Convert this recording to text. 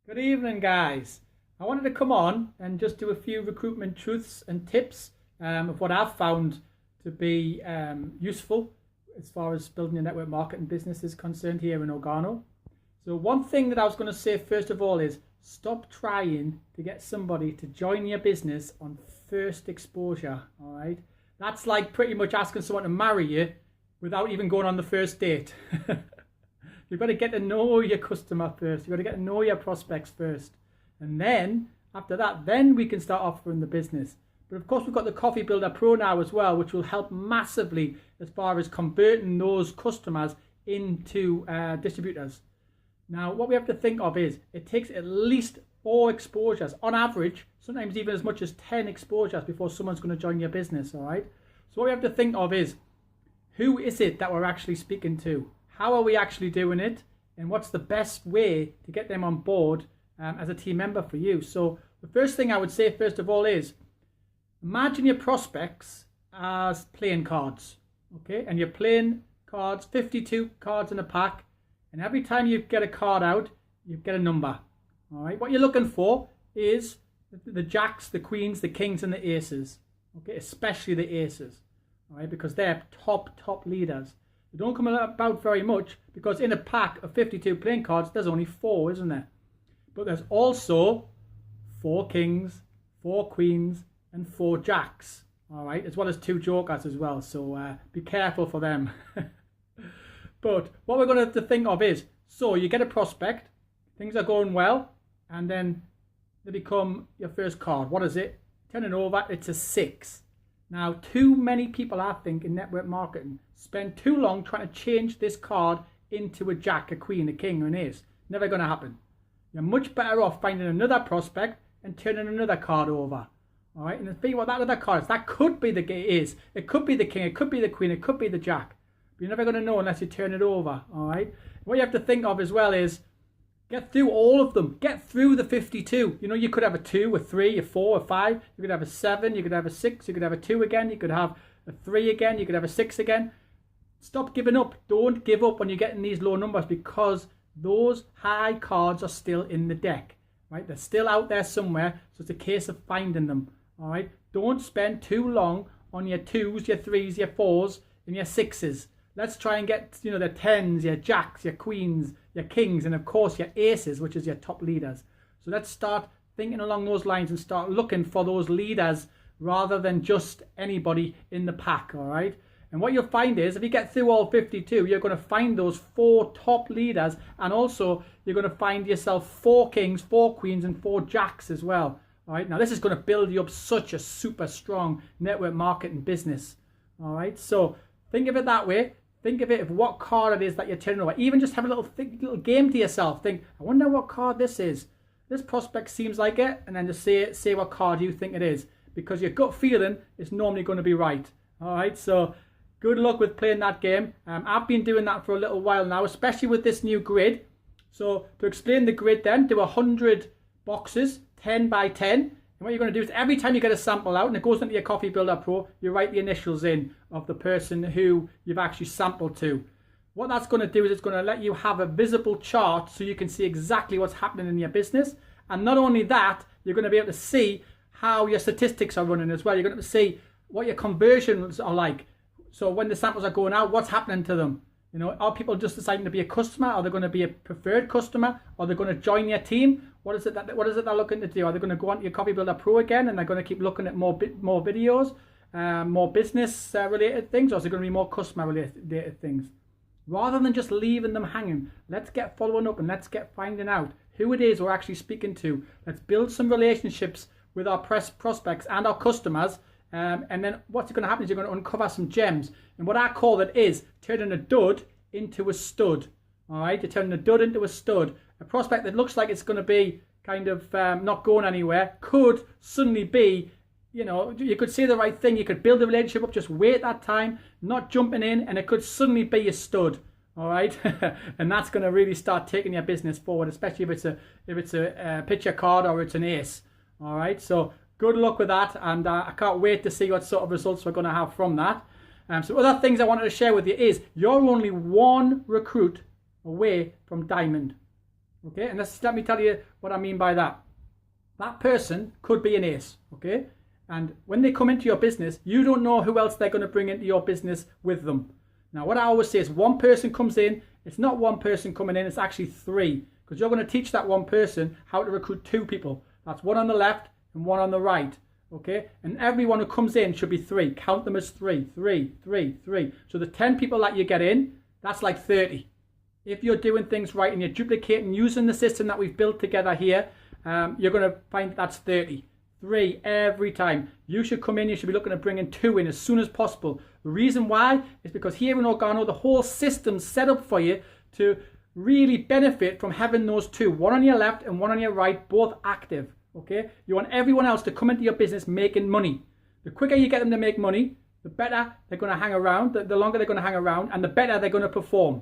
Good evening, guys. I wanted to come on and just do a few recruitment truths and tips of what I've found to be useful as far as building your network marketing business is concerned here in Organo. So one thing that I was going to say first of all is stop trying to get somebody to join your business on first exposure, all right? That's like pretty much asking someone to marry you without even going on the first date. You've got to get to know your customer first. You've got to get to know your prospects first. And then, after that, then we can start offering the business. But of course, we've got the Coffee Builder Pro now as well, which will help massively as far as converting those customers into distributors. Now, what we have to think of is it takes at least 4 exposures, on average, sometimes even as much as 10 exposures before someone's going to join your business, all right? So what we have to think of is, who is it that we're actually speaking to? How are we actually doing it? And what's the best way to get them on board as a team member for you? So the first thing I would say, first of all, is imagine your prospects as playing cards, okay? And you're playing cards, 52 cards in a pack. And every time you get a card out, you get a number, all right? What you're looking for is the jacks, the queens, the kings, and the aces, okay? Especially the aces, all right? Because they're top leaders. They don't come about very much because in a pack of 52 playing cards, there's only 4, isn't there? But there's also 4 kings, 4 queens, and 4 jacks, all right? As well as 2 jokers as well, so be careful for them. But what we're going to have to think of is, so you get a prospect, things are going well, and then they become your first card. What is it? Turn it over, it's a 6. Now, too many people, I think, in network marketing spend too long trying to change this card into a jack, a queen, a king, or an ace. Never going to happen. You're much better off finding another prospect and turning another card over. All right, and then think what that other card is. That could be the ace. It could be the king. It could be the queen. It could be the jack. But you're never going to know unless you turn it over. All right. What you have to think of as well is get through all of them. Get through the 52. You know, you could have a 2, a 3, a 4, a 5. You could have a 7. You could have a 6. You could have a 2 again. You could have a 3 again. You could have a 6 again. Stop giving up. Don't give up when you're getting these low numbers because those high cards are still in the deck. Right? They're still out there somewhere. So it's a case of finding them. All right. Don't spend too long on your 2s, your 3s, your 4s, and your 6s. Let's try and get, you know, the 10s, your jacks, your queens, your kings, and of course your aces, which is your top leaders. So let's start thinking along those lines and start looking for those leaders rather than just anybody in the pack, all right? And what you'll find is if you get through all 52, you're going to find those 4 top leaders, and also you're going to find yourself 4 kings, 4 queens, and 4 jacks as well, all right? Now this is going to build you up such a super strong network marketing business, all right? So think of it that way. Think of it of what card it is that you're turning over. Even just have a little game to yourself. Think, I wonder what card this is. This prospect seems like it. And then just say what card you think it is. Because your gut feeling is normally going to be right. All right, so good luck with playing that game. I've been doing that for a little while now, especially with this new grid. So to explain the grid then, do 100 boxes, 10 by 10. And what you're going to do is every time you get a sample out and it goes into your Coffee Builder Pro, you write the initials in of the person who you've actually sampled to. What that's going to do is it's going to let you have a visible chart so you can see exactly what's happening in your business. And not only that, you're going to be able to see how your statistics are running as well. You're going to see what your conversions are like. So when the samples are going out, what's happening to them? You know, are people just deciding to be a customer? Are they going to be a preferred customer? Are they going to join your team? What is it they're looking to do? Are they going to go onto your Coffee Builder Pro again and they're going to keep looking at more videos, more business related things, or is it going to be more customer related things? Rather than just leaving them hanging, let's get following up and let's get finding out who it is we're actually speaking to. Let's build some relationships with our prospects and our customers. And then what's going to happen is you're going to uncover some gems. And what I call it is turning a dud into a stud. All right, you're turning a dud into a stud. A prospect that looks like it's going to be kind of not going anywhere could suddenly be, you know, you could say the right thing. You could build a relationship up, just wait that time, not jumping in, and it could suddenly be a stud. All right, and that's going to really start taking your business forward, especially if it's a picture card or it's an ace. All right, so good luck with that, and I can't wait to see what sort of results we're going to have from that. So other things I wanted to share with you is you're only one recruit away from diamond. Okay, and let me tell you what I mean by that. That person could be an ace, okay? And when they come into your business, you don't know who else they're going to bring into your business with them. Now, what I always say is one person comes in, it's not one person coming in, it's actually three. Because you're going to teach that one person how to recruit two people. That's one on the left and one on the right, okay? And everyone who comes in should be three. Count them as three. So the 10 people that you get in, that's like 30. If you're doing things right and you're duplicating, using the system that we've built together here, you're going to find that's 30. 3 every time. You should come in, you should be looking at bringing 2 in as soon as possible. The reason why is because here in Organo, the whole system's set up for you to really benefit from having those 2, one on your left and one on your right, both active. Okay? You want everyone else to come into your business making money. The quicker you get them to make money, the better they're going to hang around, the longer they're going to hang around, and the better they're going to perform.